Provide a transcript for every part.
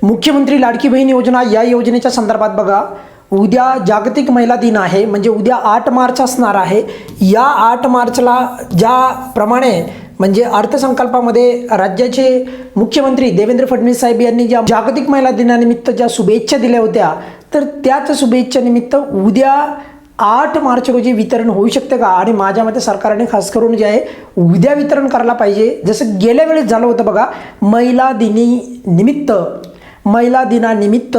मुख्यमंत्री लाडकी बहीण योजना या योजनेच्या संदर्भात बघा, उद्या जागतिक महिला दिन आहे, म्हणजे उद्या 8 मार्च असणार आहे। या 8 मार्चला ज्याप्रमाणे म्हणजे अर्थसंकल्पामध्ये राज्याचे मुख्यमंत्री देवेंद्र फडणवीस साहेब यांनी ज्या जागतिक महिला दिनानिमित्त ज्या शुभेच्छा दिल्या होत्या, तर त्याच शुभेच्छानिमित्त उद्या 8 मार्च रोजी वितरण होऊ शकते का? आणि माझ्या मते सरकारने खास करून जे आहे उद्या वितरण करायला पाहिजे, जसं गेल्या वेळेस झालं होतं बघा। महिला दिनानिमित्त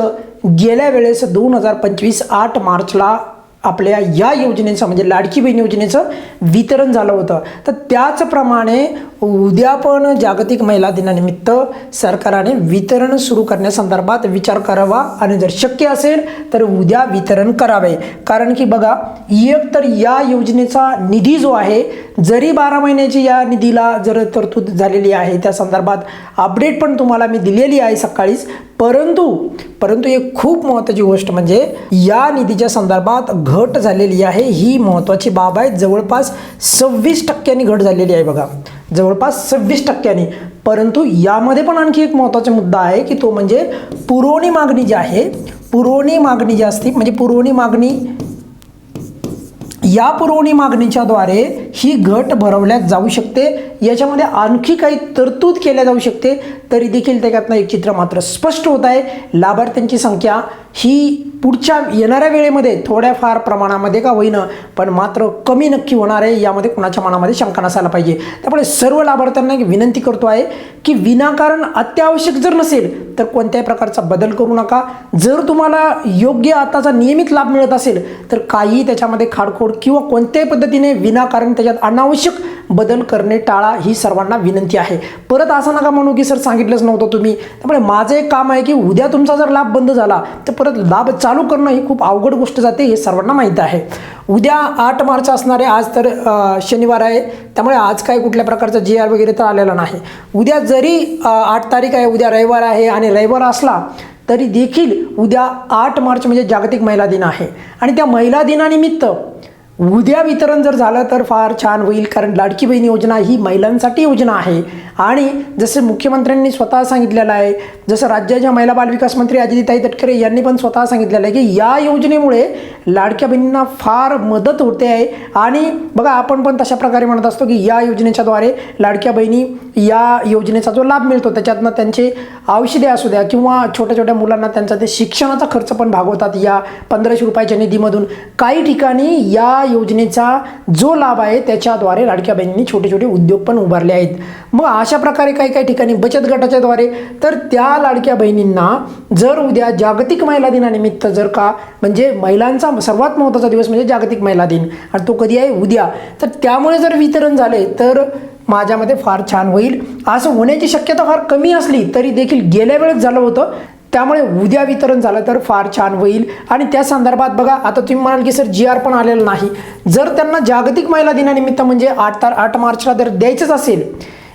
गेल्या वेळेस 2025 8 मार्चला आपल्या या योजनेचं म्हणजे लाडकी बहीण योजनेचं वितरण झालं होतं। तर त्याचप्रमाणे उद्या पण जागतिक महिला दिनानिमित्त सरकारने वितरण सुरू करण्यासंदर्भात विचार करावा आणि जर शक्य असेल तर उद्या वितरण करावे। कारण की बघा, एक तर या योजनेचा निधी जो आहे, जरी 12 महिन्याची या निधीला जर तरतूद झालेली आहे, त्या संदर्भात अपडेट पण तुम्हाला मी दिलेली आहे सकाळीच, परंतु एक खूप महत्त्वाची गोष्ट म्हणजे या निधीच्या संदर्भात घट झालेली आहे। ही महत्त्वाची बाब आहे। जवळपास 26% घट झालेली आहे बघा, जवळपास 26%। परंतु यामध्ये पण आणखी एक महत्त्वाचा मुद्दा आहे की तो म्हणजे पुरवणी मागणी जी आहे, पुरवणी मागणी जी असते म्हणजे पुरवणी मागणी, या पुरवणी मागणीच्याद्वारे ही घट भरवल्या जाऊ शकते। याच्यामध्ये आणखी काही तरतूद केल्या जाऊ शकते, तरी देखील त्याच्यातनं एक चित्र मात्र स्पष्ट होत आहे। लाभार्थ्यांची संख्या ही पुढच्या येणाऱ्या वेळेमध्ये थोड्याफार प्रमाणामध्ये का होईना पण मात्र कमी नक्की होणार आहे, यामध्ये कुणाच्या मनामध्ये शंका नसायला पाहिजे। त्यामुळे सर्व लाभार्थ्यांना एक विनंती करतो आहे की विनाकारण अत्यावश्यक जर नसेल तर कोणत्याही प्रकारचा बदल करू नका। जर तुम्हाला योग्य आताचा नियमित लाभ मिळत असेल तर काही त्याच्यामध्ये खाडखोड किंवा कोणत्याही पद्धतीने विनाकारण त्याच्यात अनावश्यक बदल करणे टाळा, ही सर्वांना विनंती आहे। परत असं नका म्हणू की सर सांगितलंच नव्हतं तुम्ही। त्यामुळे माझं एक काम आहे की उद्या तुमचा जर लाभ बंद झाला तर परत लाभ चालू करणं ही खूप अवघड गोष्ट जाते, हे सर्वांना माहीत आहे। उद्या 8 मार्च असणार आहे, आज तर शनिवार आहे, त्यामुळे आज काय कुठल्या प्रकारचा GR वगैरे तर आलेला नाही। उद्या जरी 8 तारीख आहे, उद्या रविवार आहे आणि रविवार असला तरी देखील उद्या 8 मार्च म्हणजे जागतिक महिला दिन आहे आणि त्या महिला दिनानिमित्त उद्या वितरण जर झालं तर फार छान होईल। कारण लाडकी बहीण योजना ही महिलांसाठी योजना आहे आणि जसे मुख्यमंत्र्यांनी स्वतः सांगितलेलं आहे, जसं राज्याच्या महिला बालविकास मंत्री अदितीताई तटकरे यांनी पण स्वतः सांगितलेलं आहे की या योजनेमुळे लाडक्या बहिणींना फार मदत होते आहे। आणि बघा, आपण पण तशा प्रकारे म्हणत असतो की या योजनेच्याद्वारे लाडक्या बहिणी या योजनेचा जो लाभ मिळतो त्याच्यातनं त्यांचे औषधे असू द्या किंवा छोट्या छोट्या मुलांना त्यांचा ते शिक्षणाचा खर्च पण भागवतात या 1500 रुपयाच्या निधीमधून। काही ठिकाणी या योजनेचा जो लाभ आहे त्याच्याद्वारे लाडक्या बहिणींनी छोटे छोटे उद्योग पण उभारले आहेत। मग अशा प्रकारे काही ठिकाणी बचत गटाच्या द्वारे तर त्या लाडक्या बहिणींना जर उद्या जागतिक महिला दिनानिमित्त जर का म्हणजे महिलांचा सर्वात महत्त्वाचा दिवस म्हणजे जागतिक महिला दिन आणि तो कधी आहे? उद्या। तर त्यामुळे जर वितरण झाले तर माझ्या मते फार छान होईल। असं होण्याची शक्यता फार कमी असली तरी देखील गेल्या वेळेस झालं होतं, त्यामुळे उद्या वितरण झालं तर फार छान होईल। आणि त्या संदर्भात बघा, आता तुम्ही म्हणाल की सर GR पण आलेलं नाही, जर त्यांना जागतिक महिला दिनानिमित्त म्हणजे 8 मार्चला जर द्यायचंच असेल,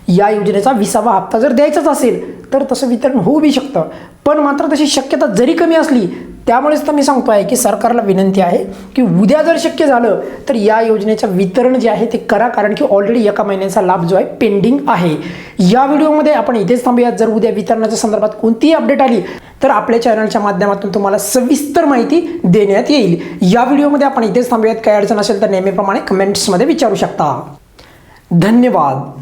या योजनेचा 20वा हप्ता जर द्यायचाच असेल तर तसं वितरण होऊ बी शकतं, पण मात्र तशी शक्यता जरी कमी असली त्यामुळेच तर मी सांगतो आहे की सरकारला विनंती आहे की उद्या जर शक्य झालं तर या योजनेचं वितरण जे आहे ते करा, कारण की ऑलरेडी 1 महिन्याचा लाभ जो आहे पेंडिंग आहे। या व्हिडिओमध्ये आपण इथेच थांबूयात। जर उद्या वितरणाच्या संदर्भात कोणतीही अपडेट आली तर आपल्या चॅनलच्या माध्यमातून तुम्हाला सविस्तर माहिती देण्यात येईल। या व्हिडिओमध्ये आपण इथेच थांबूयात। काही अडचण असेल तर नेहमीप्रमाणे कमेंट्समध्ये विचारू शकता। धन्यवाद।